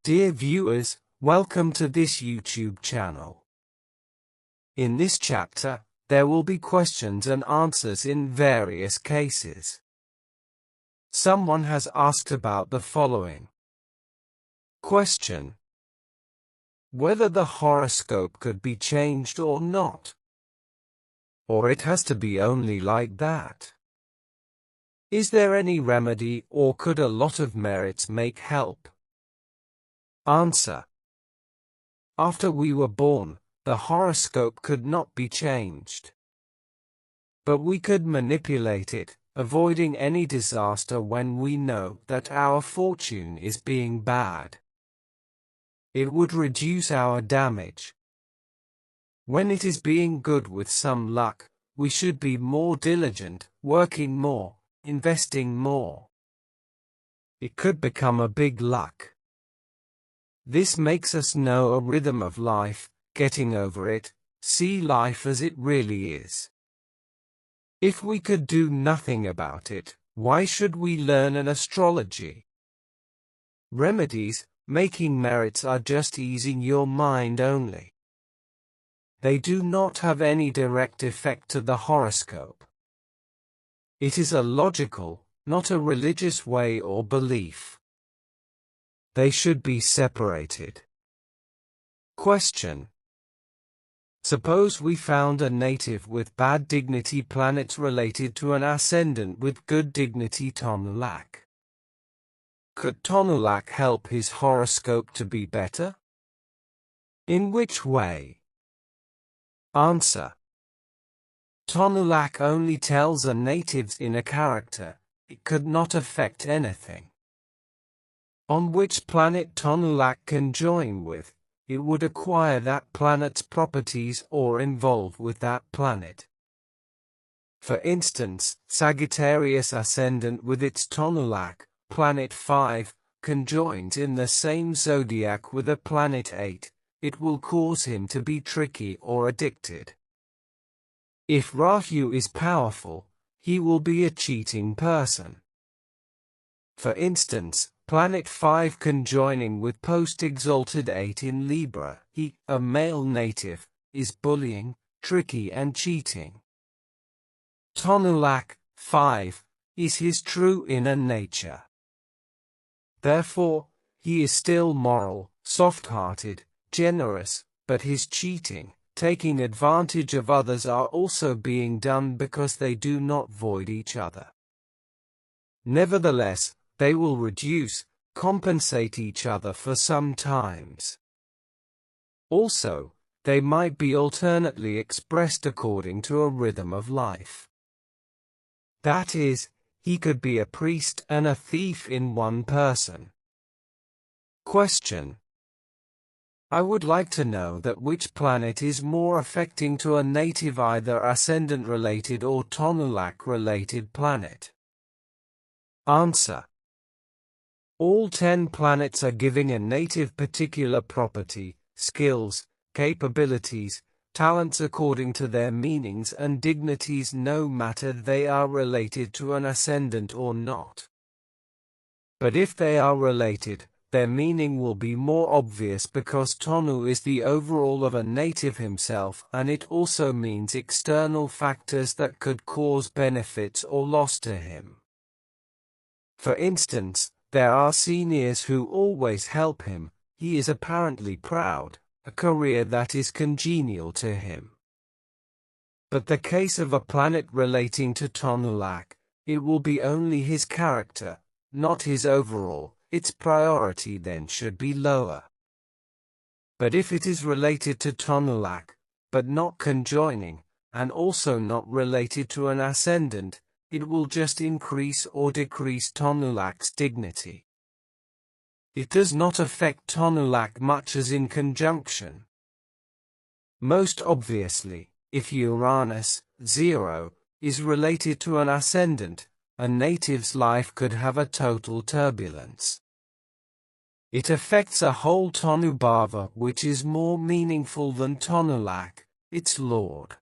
Dear viewers, welcome to this YouTube channel. In this chapter, there will be questions and answers in various cases. Someone has asked about the following. Question: whether the horoscope could be changed or not. Or it has to be only like that. Is there any remedy, or could a lot of merits make help? Answer: after we were born, the horoscope could not be changed. But we could manipulate it, avoiding any disaster when we know that our fortune is being bad. It would reduce our damage. When it is being good with some luck, we should be more diligent, working more, investing more. It could become a big luck. This makes us know a rhythm of life, getting over it, see life as it really is. If we could do nothing about it, why should we learn an astrology? Remedies, making merits are just easing your mind only. They do not have any direct effect to the horoscope. It is a logical, not a religious way or belief. They should be separated. Question: suppose we found a native with bad dignity planets related to an ascendant with good dignity Tanu-Lak. Could Tanu-Lak help his horoscope to be better? In which way? Answer: Tanu-Lak only tells a native's inner character, it could not affect anything. On which planet Tanu-Lak can join with, it would acquire that planet's properties or involve with that planet. For instance, Sagittarius Ascendant with its Tanu-Lak, planet 5, conjoins in the same zodiac with a planet 8, it will cause him to be tricky or addicted. If Rahu is powerful, he will be a cheating person. For instance, planet 5 conjoining with post-exalted 8 in Libra, he, a male native, is bullying, tricky and cheating. Tanu-Lak, 5, is his true inner nature. Therefore, he is still moral, soft-hearted, generous, but his cheating, taking advantage of others are also being done because they do not void each other. Nevertheless, they will reduce, compensate each other for some times. Also, they might be alternately expressed according to a rhythm of life. That is, he could be a priest and a thief in one person. Question: I would like to know that which planet is more affecting to a native, either ascendant related or Tanu-Lak related planet. Answer: all 10 planets are giving a native particular property, skills, capabilities, talents according to their meanings and dignities, no matter they are related to an ascendant or not. But if they are related, their meaning will be more obvious because Tanu is the overall of a native himself, and it also means external factors that could cause benefits or loss to him. For instance, there are seniors who always help him, he is apparently proud, a career that is congenial to him. But the case of a planet relating to Tanu-Lak, it will be only his character, not his overall, its priority then should be lower. But if it is related to Tanu-Lak, but not conjoining, and also not related to an ascendant, it will just increase or decrease Tanu-Lak's dignity. It does not affect Tanu-Lak much as in conjunction. Most obviously, if Uranus, 0, is related to an ascendant, a native's life could have a total turbulence. It affects a whole Tanu Bhava, which is more meaningful than Tanu-Lak, its lord.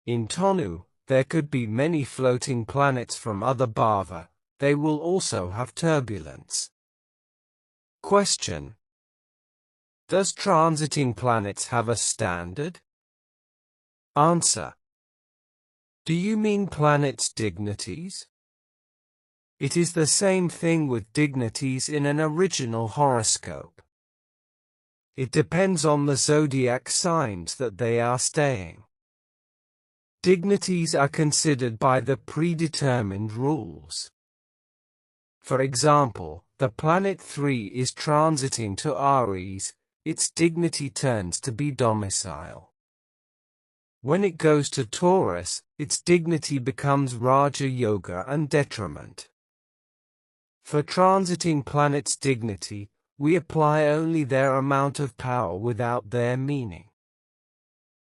In Tanu, there could be many floating planets from other Bhava, they will also have turbulence. Question: does transiting planets have a standard? Answer: do you mean planets' dignities? It is the same thing with dignities in an original horoscope. It depends on the zodiac signs that they are staying. Dignities are considered by the predetermined rules. For example, the planet 3 is transiting to Aries, its dignity turns to be domicile. When it goes to Taurus, its dignity becomes Raja Yoga and detriment. For transiting planets' dignity, we apply only their amount of power without their meaning.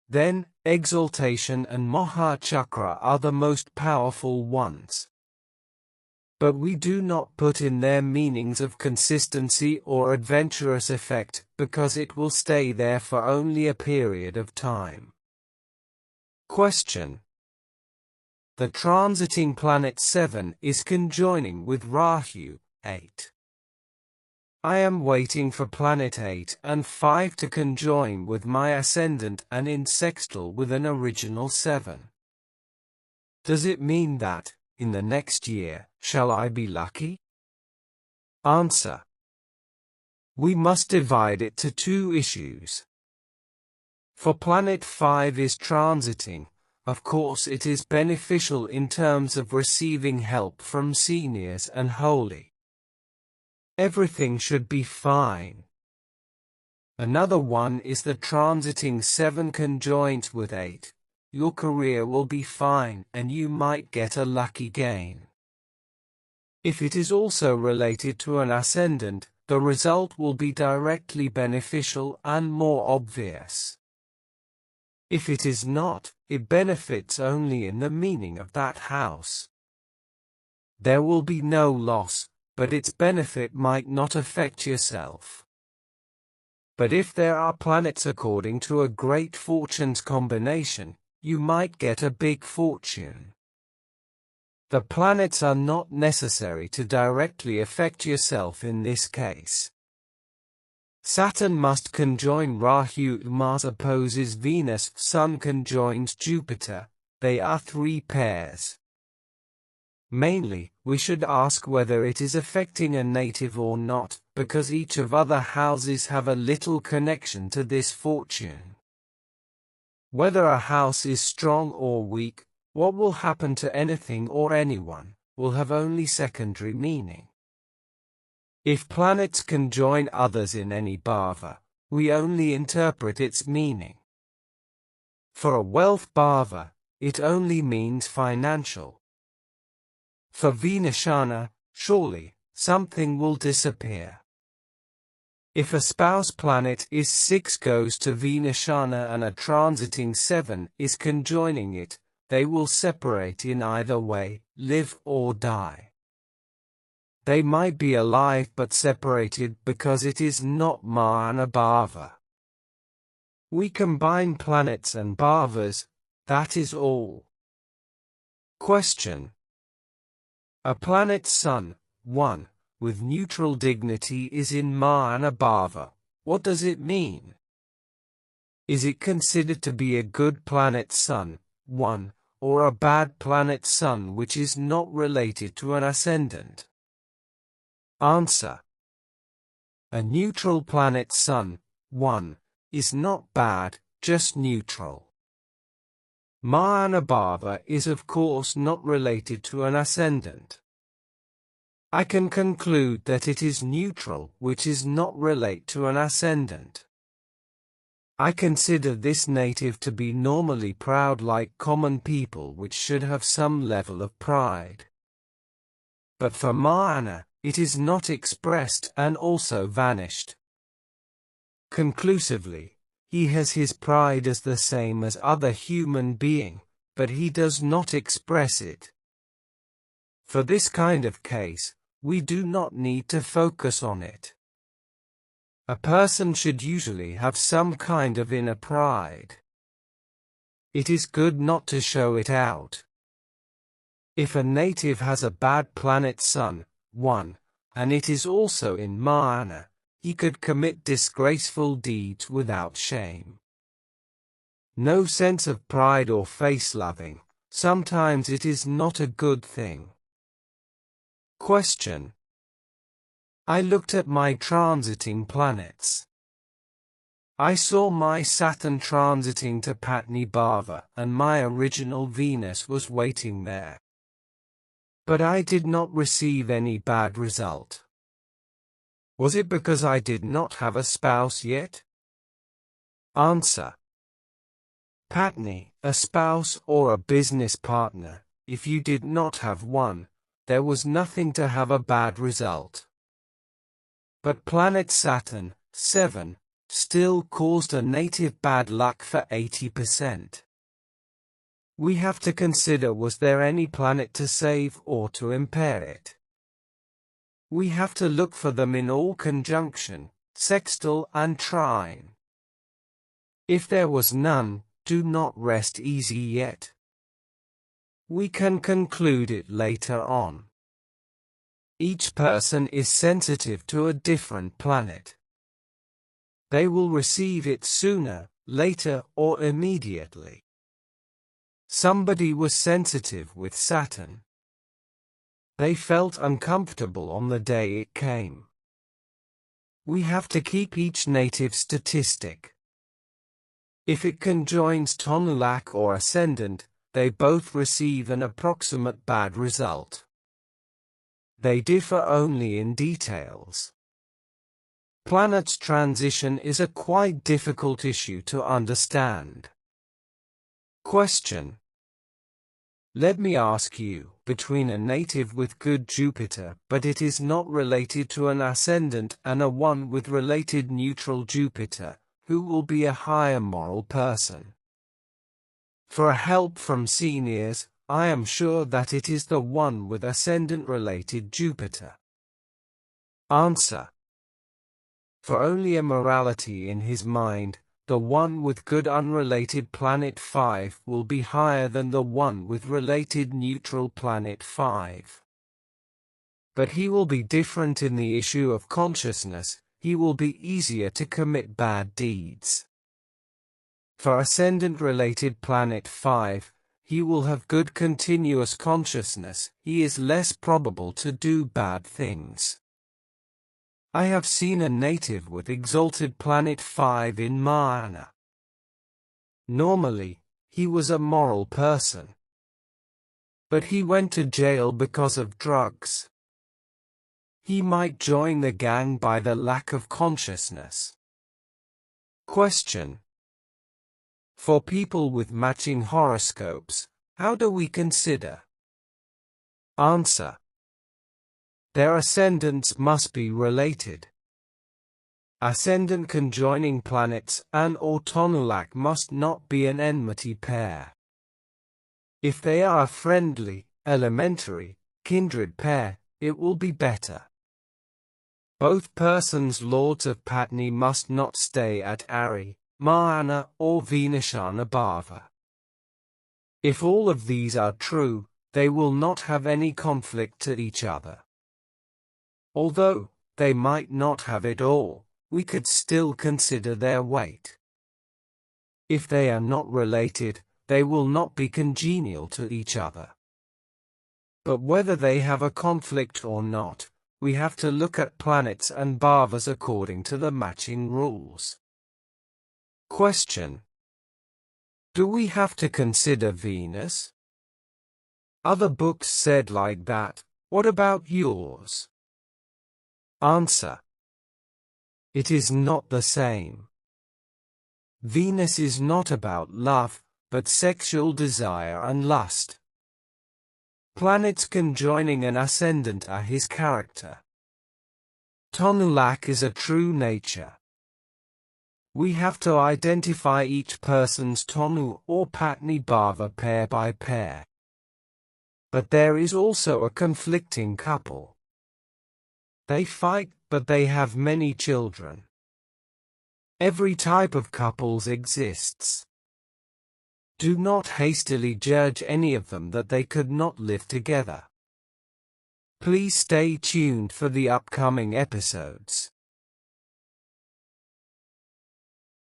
Then, exaltation and Mahachakra are the most powerful ones. But we do not put in their meanings of consistency or adventurous effect, because it will stay there for only a period of time. Question: the transiting planet 7 is conjoining with Rahu, 8. I am waiting for planet 8 and 5 to conjoin with my ascendant and in sextile with an original 7. Does it mean that, in the next year, shall I be lucky? Answer: we must divide it to two issues. For planet 5 is transiting, of course it is beneficial in terms of receiving help from seniors and holy. Everything should be fine. Another one is the transiting 7 conjoint with 8. Your career will be fine and you might get a lucky gain. If it is also related to an ascendant, the result will be directly beneficial and more obvious. If it is not, it benefits only in the meaning of that house. There will be no loss, but its benefit might not affect yourself. But if there are planets according to a great fortunes combination, you might get a big fortune. The planets are not necessary to directly affect yourself in this case. Saturn must conjoin Rahu, Mars opposes Venus, Sun conjoins Jupiter, they are 3 pairs. Mainly, we should ask whether it is affecting a native or not, because each of other houses have a little connection to this fortune. Whether a house is strong or weak, what will happen to anything or anyone, will have only secondary meaning. If planets conjoin others in any bhava, we only interpret its meaning. For a wealth bhava, it only means financial. For Vinashana, surely, something will disappear. If a spouse planet is 6 goes to Vinashana and a transiting 7 is conjoining it, they will separate in either way, live or die. They might be alive but separated because it is not Mahana Bhava. We combine planets and bhavas, that is all. Question: a planet Sun, 1, with neutral dignity is in Mahana Bhava, what does it mean? Is it considered to be a good planet Sun, 1, or a bad planet Sun which is not related to an ascendant? Answer: a neutral planet Sun, 1, is not bad, just neutral. Mahana Bhava is of course not related to an ascendant. I can conclude that it is neutral, which is not relate to an ascendant. I consider this native to be normally proud like common people, which should have some level of pride. But for Mahana, it is not expressed and also vanished. Conclusively, he has his pride as the same as other human being, but he does not express it. For this kind of case, we do not need to focus on it. A person should usually have some kind of inner pride. It is good not to show it out. If a native has a bad planet Sun, 1, and it is also in Mahana, he could commit disgraceful deeds without shame. No sense of pride or face-loving. Sometimes it is not a good thing. Question. I looked at my transiting planets. I saw my Saturn transiting to Patni Bhava, and my original Venus was waiting there. But I did not receive any bad result. Was it because I did not have a spouse yet? Answer. Patni, a spouse or a business partner. If you did not have one, there was nothing to have a bad result. But planet Saturn, 7, still caused a native bad luck for 80%. We have to consider, was there any planet to save or to impair it? We have to look for them in all conjunction, sextile and trine. If there was none, do not rest easy yet. We can conclude it later on. Each person is sensitive to a different planet. They will receive it sooner, later, or immediately. Somebody was sensitive with Saturn. They felt uncomfortable on the day it came. We have to keep each native statistic. If it conjoins Tanu-Lak or Ascendant, they both receive an approximate bad result. They differ only in details. Planets' transition is a quite difficult issue to understand. Question. Let me ask you, between a native with good Jupiter but it is not related to an ascendant and a one with related neutral Jupiter, who will be a higher moral person? For a help from seniors, I am sure that it is the one with ascendant-related Jupiter. Answer. For only a morality in his mind, the one with good unrelated planet 5 will be higher than the one with related neutral planet 5. But he will be different in the issue of consciousness. He will be easier to commit bad deeds. For ascendant-related planet 5, he will have good continuous consciousness. He is less probable to do bad things. I have seen a native with exalted planet 5 in Mahana. Normally, he was a moral person. But he went to jail because of drugs. He might join the gang by the lack of consciousness. Question. For people with matching horoscopes, how do we consider? Answer. Their ascendants must be related. Ascendant conjoining planets and or Tanu-Lak must not be an enmity pair. If they are a friendly, elementary, kindred pair, it will be better. Both persons lords of Patni must not stay at Ari, Mahana or Venashana Bhava. If all of these are true, they will not have any conflict to each other. Although they might not have it all, we could still consider their weight. If they are not related, they will not be congenial to each other. But whether they have a conflict or not, we have to look at planets and bhavas according to the matching rules. Question. Do we have to consider Venus? Other books said like that. What about yours? Answer. It is not the same. Venus is not about love, but sexual desire and lust. Planets conjoining an ascendant are his character. Tanu-Lak is a true nature. We have to identify each person's Tanu or Patni Bhava pair by pair. But there is also a conflicting couple. They fight, but they have many children. Every type of couples exists. Do not hastily judge any of them that they could not live together. Please stay tuned for the upcoming episodes.